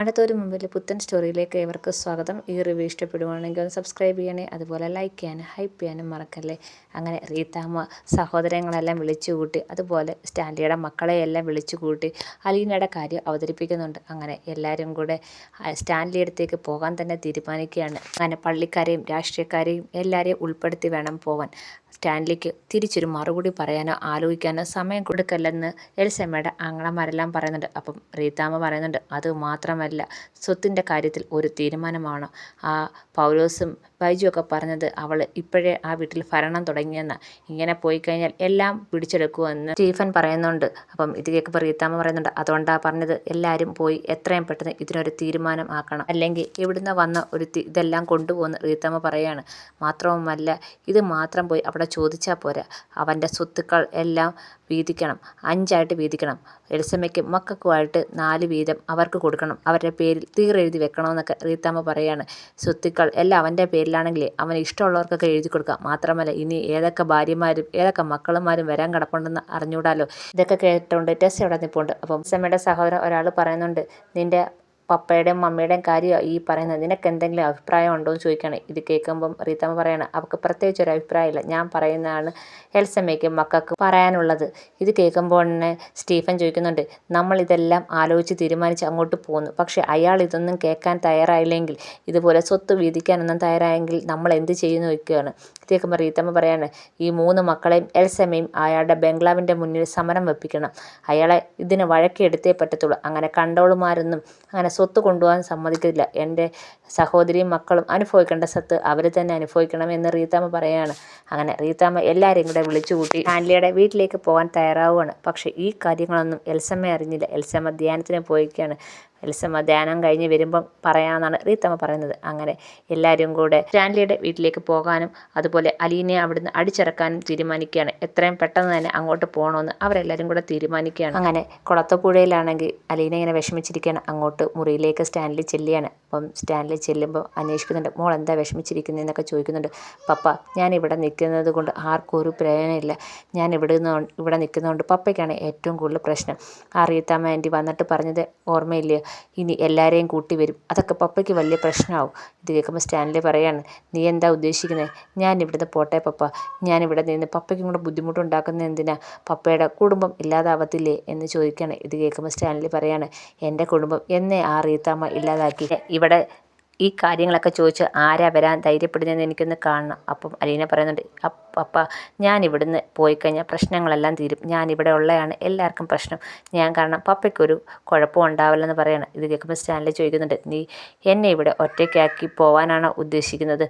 അടുത്തൊരു മുമ്പിൽ പുത്തൻ സ്റ്റോറിയിലേക്ക് ഏവർക്ക് സ്വാഗതം. ഈ റിവ്യൂ ഇഷ്ടപ്പെടുവാണെങ്കിൽ ഒന്ന് സബ്സ്ക്രൈബ് ചെയ്യണേ, അതുപോലെ ലൈക്ക് ചെയ്യാനും ഹൈപ്പ് ചെയ്യാനും മറക്കല്ലേ. അങ്ങനെ റീത്താമ്മ സഹോദരങ്ങളെല്ലാം വിളിച്ചു കൂട്ടി, അതുപോലെ സ്റ്റാൻലിയുടെ മക്കളെയെല്ലാം വിളിച്ചു കൂട്ടി അലീനയുടെ കാര്യം അവതരിപ്പിക്കുന്നുണ്ട്. അങ്ങനെ എല്ലാവരും കൂടെ സ്റ്റാൻലി അടുത്തേക്ക് പോകാൻ തന്നെ തീരുമാനിക്കുകയാണ്. അങ്ങനെ പള്ളിക്കാരെയും രാഷ്ട്രീയക്കാരെയും എല്ലാവരെയും ഉൾപ്പെടുത്തി വേണം പോവാൻ. സ്റ്റാൻലിക്ക് തിരിച്ചൊരു മറുപടി പറയാനോ ആലോചിക്കാനോ സമയം കൊടുക്കല്ലെന്ന് എൽസമ്മയുടെ ആങ്ങളമാരെല്ലാം പറയുന്നുണ്ട്. അപ്പം റീത്താമ്മ പറയുന്നുണ്ട്, അത് മാത്രമല്ല സ്വത്തിൻ്റെ കാര്യത്തിൽ ഒരു തീരുമാനമാണ്. ആ പൗലോസും ബൈജുവൊക്കെ പറഞ്ഞത് അവൾ ഇപ്പോഴേ ആ വീട്ടിൽ ഭരണം തുടങ്ങിയെന്ന്, ഇങ്ങനെ പോയി കഴിഞ്ഞാൽ എല്ലാം പിടിച്ചെടുക്കുമെന്ന് സ്റ്റീഫൻ പറയുന്നുണ്ട്. അപ്പം ഇത് കേൾക്കുമ്പോൾ റീത്താമ്മ പറയുന്നുണ്ട്, അതുകൊണ്ടാണ് പറഞ്ഞത് എല്ലാവരും പോയി എത്രയും പെട്ടെന്ന് ഇതിനൊരു തീരുമാനം ആക്കണം, അല്ലെങ്കിൽ ഇവിടുന്ന് വന്ന ഒരു ഇതെല്ലാം കൊണ്ടുപോകുന്ന റീത്താമ്മ പറയുകയാണ്. മാത്രവുമല്ല, ഇത് മാത്രം പോയി അവിടെ ചോദിച്ചാൽ പോരാ, അവൻ്റെ സ്വത്തുക്കൾ എല്ലാം വീതിക്കണം, 5 വീതിക്കണം. എൽസമ്മയ്ക്കും മക്കൾക്കുമായിട്ട് 4 വീതം അവർക്ക് കൊടുക്കണം, അവരുടെ പേരിൽ തീരെഴുതി വെക്കണമെന്നൊക്കെ റീത്താമ്മ പറയുകയാണ്. സ്വത്തുക്കൾ എല്ലാം അവൻ്റെ പേരിലാണെങ്കിൽ അവന് ഇഷ്ടമുള്ളവർക്കൊക്കെ എഴുതി കൊടുക്കാം. മാത്രമല്ല, ഇനി ഏതൊക്കെ ഭാര്യമാരും ഏതൊക്കെ മക്കളുമാരും വരാൻ കിടപ്പുണ്ടെന്ന് അറിഞ്ഞൂടാലോ. ഇതൊക്കെ കേട്ടുകൊണ്ട് ടെസ് അവിടെ നിൽപ്പുണ്ട്. അപ്പം എൽസമ്മയുടെ സഹോദരൻ ഒരാൾ പറയുന്നുണ്ട്, നിൻ്റെ പപ്പയുടെയും മമ്മിയുടെയും കാര്യമാണ് ഈ പറയുന്നത്, നിനക്ക് എന്തെങ്കിലും അഭിപ്രായം ഉണ്ടോ എന്ന് ചോദിക്കുകയാണ്. ഇത് കേൾക്കുമ്പം റീത്താമ്മ പറയാണ്, അവൾക്ക് പ്രത്യേകിച്ച് ഒരു അഭിപ്രായമില്ല, ഞാൻ പറയുന്നതാണ് എൽസമ്മയ്ക്കും മക്കൾക്ക് പറയാനുള്ളത്. ഇത് കേൾക്കുമ്പോൾ തന്നെ സ്റ്റീഫൻ ചോദിക്കുന്നുണ്ട്, നമ്മളിതെല്ലാം ആലോചിച്ച് തീരുമാനിച്ച് അങ്ങോട്ട് പോകുന്നു, പക്ഷേ അയാൾ ഇതൊന്നും കേൾക്കാൻ തയ്യാറായില്ലെങ്കിൽ, ഇതുപോലെ സ്വത്ത് വീതിക്കാനൊന്നും തയ്യാറായെങ്കിൽ നമ്മൾ എന്ത് ചെയ്യുന്നു വയ്ക്കുകയാണ്. ഇത് കേൾക്കുമ്പോൾ റീത്തമ്മ പറയാണ്, ഈ 3 മക്കളെയും എൽസമ്മയും അയാളുടെ ബംഗ്ലാവിൻ്റെ മുന്നിൽ സമരം വെപ്പിക്കണം, അയാളെ ഇതിന് വഴക്കിയെടുത്തേ പറ്റത്തുള്ളൂ. അങ്ങനെ കണ്ടോളുമാരൊന്നും അങ്ങനെ സ്വത്ത് കൊണ്ടുപോകാൻ സമ്മതിക്കില്ല, എൻ്റെ സഹോദരിയും മക്കളും അനുഭവിക്കേണ്ട സ്വത്ത് അവർ തന്നെ അനുഭവിക്കണം എന്ന് റീത്താമ്മ പറയുകയാണ്. അങ്ങനെ റീത്താമ്മ എല്ലാവരെയും കൂടെ വിളിച്ചു കൂട്ടി സ്റ്റാൻലിയുടെ വീട്ടിലേക്ക് പോകാൻ തയ്യാറാവുകയാണ്. പക്ഷേ ഈ കാര്യങ്ങളൊന്നും എൽസമ്മ അറിഞ്ഞില്ല. എൽസമ്മ ധ്യാനത്തിന് പോയിക്കുകയാണ്. എൽസമ്മ ധ്യാനം കഴിഞ്ഞ് വരുമ്പം പറയാമെന്നാണ് റീത്തമ്മ പറയുന്നത്. അങ്ങനെ എല്ലാവരും കൂടെ സ്റ്റാൻലിയുടെ വീട്ടിലേക്ക് പോകാനും അതുപോലെ അലീനയെ അവിടുന്ന് അടിച്ചിറക്കാനും തീരുമാനിക്കുകയാണ്. എത്രയും പെട്ടെന്ന് തന്നെ അങ്ങോട്ട് പോകണമെന്ന് അവരെല്ലാവരും കൂടെ തീരുമാനിക്കുകയാണ്. അങ്ങനെ കുളത്തൂപ്പുഴയിലാണെങ്കിൽ അലീന ഇങ്ങനെ വിഷമിച്ചിരിക്കുകയാണ്. അങ്ങോട്ട് മുറിയിലേക്ക് സ്റ്റാൻലി ചെല്ലുകയാണ്. അപ്പം സ്റ്റാൻലി ചെല്ലുമ്പോൾ അന്വേഷിക്കുന്നുണ്ട്, മോൾ എന്താ വിഷമിച്ചിരിക്കുന്നതെന്നൊക്കെ ചോദിക്കുന്നുണ്ട്. പപ്പ, ഞാനിവിടെ നിൽക്കുന്നത് കൊണ്ട് ആർക്കും ഒരു പ്രയോജനമില്ല, ഞാൻ ഇവിടെ നിൽക്കുന്നതുകൊണ്ട് പപ്പയ്ക്കാണ് ഏറ്റവും കൂടുതൽ പ്രശ്നം. ആ റീത്താമ്മ ആൻറ്റി വന്നിട്ട് പറഞ്ഞത് ഓർമ്മയില്ലയോ, ഇനി എല്ലാവരെയും കൂട്ടി വരും, അതൊക്കെ പപ്പയ്ക്ക് വലിയ പ്രശ്നമാവും. ഇത് കേൾക്കുമ്പോൾ സ്റ്റാൻലി പറയാണ്, നീ എന്താ ഉദ്ദേശിക്കുന്നത്? ഞാൻ ഇവിടുന്ന് പോട്ടെ പപ്പ, ഞാനിവിടെ നിന്ന് പപ്പയ്ക്കും കൂടെ ബുദ്ധിമുട്ടുണ്ടാക്കുന്നത് എന്തിനാ, പപ്പയുടെ കുടുംബം ഇല്ലാതാവത്തില്ലേ എന്ന് ചോദിക്കുകയാണ്. ഇത് കേൾക്കുമ്പോൾ സ്റ്റാൻലി പറയാണ്, എൻ്റെ കുടുംബം എന്നേ ആ റീത്താമ്മ ഇല്ലാതാക്കി, ഇവിടെ ഈ കാര്യങ്ങളൊക്കെ ചോദിച്ച് ആരാ വരാൻ ധൈര്യപ്പെടുന്നതെന്ന് എനിക്കൊന്ന് കാണണം. അപ്പം അലീന പറയുന്നുണ്ട്, പപ്പ, ഞാൻ ഇവിടുന്ന് പോയി കഴിഞ്ഞാൽ പ്രശ്നങ്ങളെല്ലാം തീരും, ഞാനിവിടെ ഉള്ളതാണ് എല്ലാവർക്കും പ്രശ്നം, ഞാൻ കാരണം പപ്പയ്ക്കൊരു കുഴപ്പം ഉണ്ടാവില്ലെന്ന് പറയണം. ഇത് കേൾക്കുമ്പോൾ സ്റ്റാൻലി ചോദിക്കുന്നുണ്ട്, നീ എന്നെ ഇവിടെ ഒറ്റയ്ക്കാക്കി പോകാനാണോ ഉദ്ദേശിക്കുന്നത്?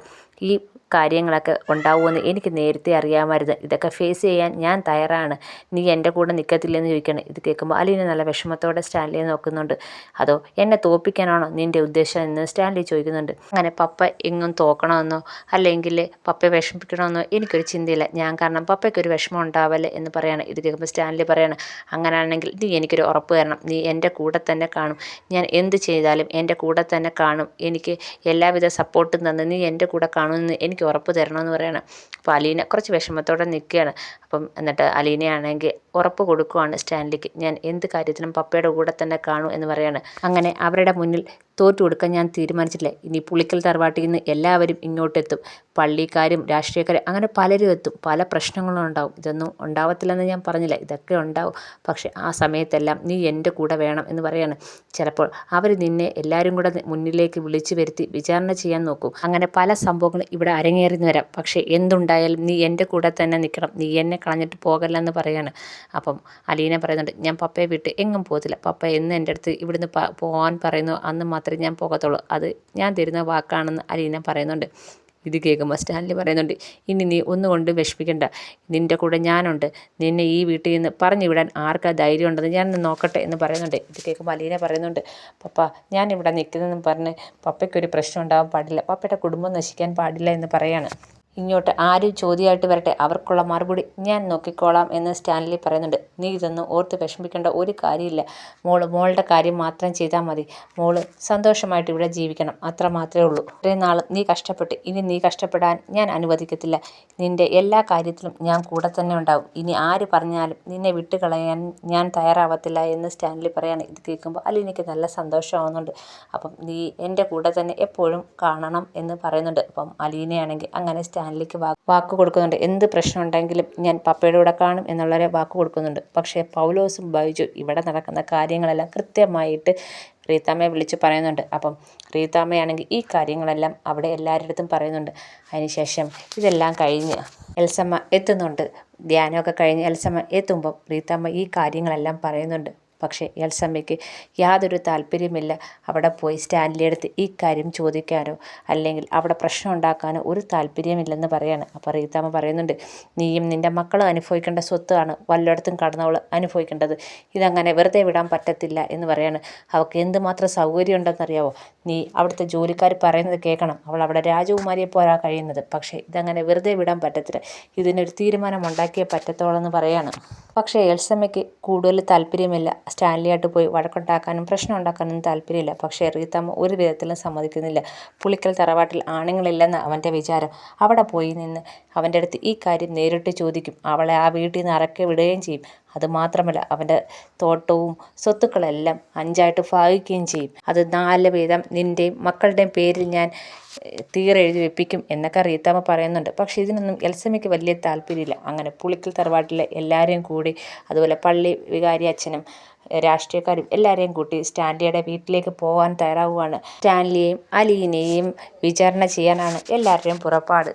ഈ കാര്യങ്ങളൊക്കെ ഉണ്ടാവുമെന്ന് എനിക്ക് നേരത്തെ അറിയാമായിരുന്നു, ഇതൊക്കെ ഫേസ് ചെയ്യാൻ ഞാൻ തയ്യാറാണ്, നീ എൻ്റെ കൂടെ നിൽക്കത്തില്ലെന്ന് ചോദിക്കണം. ഇത് കേൾക്കുമ്പോൾ അലീന നല്ല വിഷമത്തോടെ സ്റ്റാൻലിയെ നോക്കുന്നുണ്ട്. അതോ എന്നെ തോൽപ്പിക്കാനാണോ നിൻ്റെ ഉദ്ദേശം എന്ന് സ്റ്റാൻലി ചോദിക്കുന്നുണ്ട്. അങ്ങനെ പപ്പ എങ്ങും തോക്കണമെന്നോ അല്ലെങ്കിൽ പപ്പയെ വിഷമിപ്പിക്കണമെന്നോ എനിക്കൊരു ചിന്തയില്ല, ഞാൻ കാരണം പപ്പയ്ക്കൊരു വിഷമം ഉണ്ടാവല്ലേ എന്ന് പറയാണ്. ഇത് കേൾക്കുമ്പോൾ സ്റ്റാൻലി പറയാണ്, അങ്ങനെയാണെങ്കിൽ നീ എനിക്കൊരു ഉറപ്പ് തരണം, നീ എൻ്റെ കൂടെ തന്നെ കാണും, ഞാൻ എന്ത് ചെയ്താലും എൻ്റെ കൂടെ തന്നെ കാണും, എനിക്ക് എല്ലാവിധ സപ്പോർട്ടും തന്ന് നീ എൻ്റെ കൂടെ കാണുമെന്ന് എനിക്ക് ഉറപ്പ് തരണമെന്ന് പറയണം. അപ്പോൾ അലീന കുറച്ച് വിഷമത്തോടെ നിൽക്കുകയാണ്. അപ്പം എന്നിട്ട് അലീനയാണെങ്കിൽ ഉറപ്പ് കൊടുക്കുവാണ് സ്റ്റാൻലിക്ക്, ഞാൻ എന്ത് കാര്യത്തിനും പപ്പയുടെ കൂടെ തന്നെ കാണൂ എന്ന് പറയാണ്. അങ്ങനെ അവരുടെ മുന്നിൽ തോറ്റു കൊടുക്കാൻ ഞാൻ തീരുമാനിച്ചിട്ടില്ല, ഇനി പുളിക്കൽ തറവാട്ടിൽ നിന്ന് എല്ലാവരും ഇങ്ങോട്ടെത്തും, പള്ളിക്കാരും രാഷ്ട്രീയക്കാരും അങ്ങനെ പലരും എത്തും, പല പ്രശ്നങ്ങളും ഉണ്ടാവും, ഇതൊന്നും ഉണ്ടാവത്തില്ലെന്ന് ഞാൻ പറഞ്ഞില്ല, ഇതൊക്കെ ഉണ്ടാവും, പക്ഷേ ആ സമയത്തെല്ലാം നീ എൻ്റെ കൂടെ വേണം എന്ന് പറയാണ്. ചിലപ്പോൾ അവർ നിന്നെ എല്ലാവരും കൂടെ മുന്നിലേക്ക് വിളിച്ചു വരുത്തി വിചാരണ ചെയ്യാൻ നോക്കും, അങ്ങനെ പല സംഭവങ്ങളും ഇവിടെ അരങ്ങേറിന്ന് വരാം, പക്ഷേ എന്തുണ്ടായാലും നീ എൻ്റെ കൂടെ തന്നെ നിൽക്കണം, നീ എന്നെ കളഞ്ഞിട്ട് പോകല്ലെന്ന് പറയാണ്. അപ്പം അലീന പറയുന്നുണ്ട്, ഞാൻ പപ്പയെ വിട്ട് എങ്ങും പോകത്തില്ല, പപ്പ എന്ന് എൻ്റെ അടുത്ത് ഇവിടുന്ന് പോകാൻ പറയുന്നു അന്ന് മാത്രമേ ഞാൻ പോകത്തുള്ളൂ, അത് ഞാൻ തരുന്ന വാക്കാണെന്ന് അലീന പറയുന്നുണ്ട്. ഇത് കേൾക്കുമ്പോൾ സ്റ്റാൻലി പറയുന്നുണ്ട്, ഇനി നീ ഒന്നുകൊണ്ട് വിഷമിക്കണ്ട, നിൻ്റെ കൂടെ ഞാനുണ്ട്, നിന്നെ ഈ വീട്ടിൽ നിന്ന് പറഞ്ഞു വിടാൻ ആർക്കാ ധൈര്യം ഉണ്ടെന്ന് ഞാനൊന്ന് നോക്കട്ടെ എന്ന് പറയുന്നുണ്ട്. ഇത് കേൾക്കുമ്പോൾ അലീന പറയുന്നുണ്ട്, പപ്പ, ഞാനിവിടെ നിൽക്കുന്നതെന്ന് പറഞ്ഞ് പപ്പയ്ക്കൊരു പ്രശ്നം ഉണ്ടാകാൻ പാടില്ല, പപ്പയുടെ കുടുംബം നശിക്കാൻ പാടില്ല എന്ന് പറയാണ്. ഇങ്ങോട്ട് ആരും ചോദ്യമായിട്ട് വരട്ടെ, അവർക്കുള്ള മറുപടി ഞാൻ നോക്കിക്കോളാം എന്ന് സ്റ്റാൻലി പറയുന്നുണ്ട്. നീ ഇതൊന്നും ഓർത്ത് വിഷമിക്കേണ്ട ഒരു കാര്യമില്ല. മോളുടെ കാര്യം മാത്രം ചെയ്താൽ മതി. മോള് സന്തോഷമായിട്ട് ഇവിടെ ജീവിക്കണം, അത്ര മാത്രമേ ഉള്ളൂ. ഇത്രയും നാൾ നീ കഷ്ടപ്പെട്ട്, ഇനി നീ കഷ്ടപ്പെടാൻ ഞാൻ അനുവദിക്കത്തില്ല. നിൻ്റെ എല്ലാ കാര്യത്തിലും ഞാൻ കൂടെ തന്നെ ഉണ്ടാവും. ഇനി ആര് പറഞ്ഞാലും നിന്നെ വിട്ടുകളയാൻ ഞാൻ തയ്യാറാവത്തില്ല എന്ന് സ്റ്റാൻലി പറയാണ്. ഇത് കേൾക്കുമ്പോൾ അലീനയ്ക്ക് നല്ല സന്തോഷമാവുന്നുണ്ട്. അപ്പം നീ എൻ്റെ കൂടെ തന്നെ എപ്പോഴും കാണണം എന്ന് പറയുന്നുണ്ട്. അപ്പം അലീനയാണെങ്കിൽ അങ്ങനെ സ്റ്റാൻലിക്ക് വാക്ക് കൊടുക്കുന്നുണ്ട്. എന്ത് പ്രശ്നം ഉണ്ടെങ്കിലും ഞാൻ പപ്പയുടെ കൂടെ കാണും എന്നുള്ളവരെ വാക്ക് കൊടുക്കുന്നുണ്ട്. പക്ഷേ പൗലോസും ബൈജു ഇവിടെ നടക്കുന്ന കാര്യങ്ങളെല്ലാം കൃത്യമായിട്ട് റീത്താമ്മയെ വിളിച്ച് പറയുന്നുണ്ട്. അപ്പം റീത്താമ്മയാണെങ്കിൽ ഈ കാര്യങ്ങളെല്ലാം അവിടെ എല്ലാവരുടെ അടുത്തും പറയുന്നുണ്ട്. അതിനുശേഷം ഇതെല്ലാം കഴിഞ്ഞ് എൽസമ്മ എത്തുന്നുണ്ട്. ധ്യാനമൊക്കെ കഴിഞ്ഞ് എൽസമ്മ എത്തുമ്പം റീത്താമ്മ ഈ കാര്യങ്ങളെല്ലാം പറയുന്നുണ്ട്. പക്ഷേ എൽസമ്മയ്ക്ക് യാതൊരു താല്പര്യമില്ല അവിടെ പോയി സ്റ്റാൻലി അടുത്ത് ഈ കാര്യം ചോദിക്കാനോ അല്ലെങ്കിൽ അവിടെ പ്രശ്നം ഉണ്ടാക്കാനോ ഒരു താല്പര്യമില്ലെന്ന് പറയാണ്. അപ്പോൾ റീത്താമ്മ പറയുന്നുണ്ട്, നീയും നിൻ്റെ മക്കളും അനുഭവിക്കേണ്ട സ്വത്താണ് വല്ലയിടത്തും കടന്നവൾ അനുഭവിക്കേണ്ടത്. ഇതങ്ങനെ വെറുതെ വിടാൻ പറ്റത്തില്ല എന്ന് പറയാണ്. അവൾക്ക് എന്തുമാത്രം സൗകര്യം ഉണ്ടെന്നറിയാവോ? നീ അവിടുത്തെ ജോലിക്കാർ പറയുന്നത് കേൾക്കണം. അവൾ അവിടെ രാജകുമാരിയെ പോരാ കഴിയുന്നത്. പക്ഷേ ഇതങ്ങനെ വെറുതെ വിടാൻ പറ്റത്തില്ല. ഇതിനൊരു തീരുമാനം ഉണ്ടാക്കിയേ പറ്റത്തോളെന്ന് പറയാണ്. പക്ഷേ എൽസമ്മയ്ക്ക് കൂടുതൽ താല്പര്യമില്ല. സ്റ്റാൻലിയായിട്ട് പോയി വഴക്കുണ്ടാക്കാനും പ്രശ്നം ഉണ്ടാക്കാനും താല്പര്യമില്ല. പക്ഷേ റീത്താമ്മ ഒരു വിധത്തിലും സമ്മതിക്കുന്നില്ല. പുളിക്കൽ തറവാട്ടിൽ ആണുങ്ങളില്ലെന്ന് അവൻ്റെ വിചാരം. അവിടെ പോയി നിന്ന് അവൻ്റെ അടുത്ത് ഈ കാര്യം നേരിട്ട് ചോദിക്കും. അവളെ ആ വീട്ടിൽ നിന്ന് ഇറക്കി വിടുകയും ചെയ്യും. അതുമാത്രമല്ല അവൻ്റെ തോട്ടവും സ്വത്തുക്കളെല്ലാം 5ആയിട്ട് ഭാഗിക്കുകയും ചെയ്യും. അത് 4 വീതം നിൻ്റെയും മക്കളുടെയും പേരിൽ ഞാൻ തീരെഴുതി വെപ്പിക്കും എന്നൊക്കെ റീത്താമ്മ പറയുന്നുണ്ട്. പക്ഷേ ഇതിനൊന്നും എൽസമ്മയ്ക്ക് വലിയ താല്പര്യമില്ല. അങ്ങനെ പുളിക്കൽ തറവാട്ടിലെ എല്ലാവരെയും കൂടി, അതുപോലെ പള്ളി വികാരി അച്ഛനും രാഷ്ട്രീയക്കാരും എല്ലാവരെയും കൂട്ടി സ്റ്റാൻലിയുടെ വീട്ടിലേക്ക് പോകാൻ തയ്യാറാവുകയാണ്. സ്റ്റാൻലിയെയും അലീനയെയും വിചാരണ ചെയ്യാനാണ് എല്ലാവരുടെയും പുറപ്പാട്.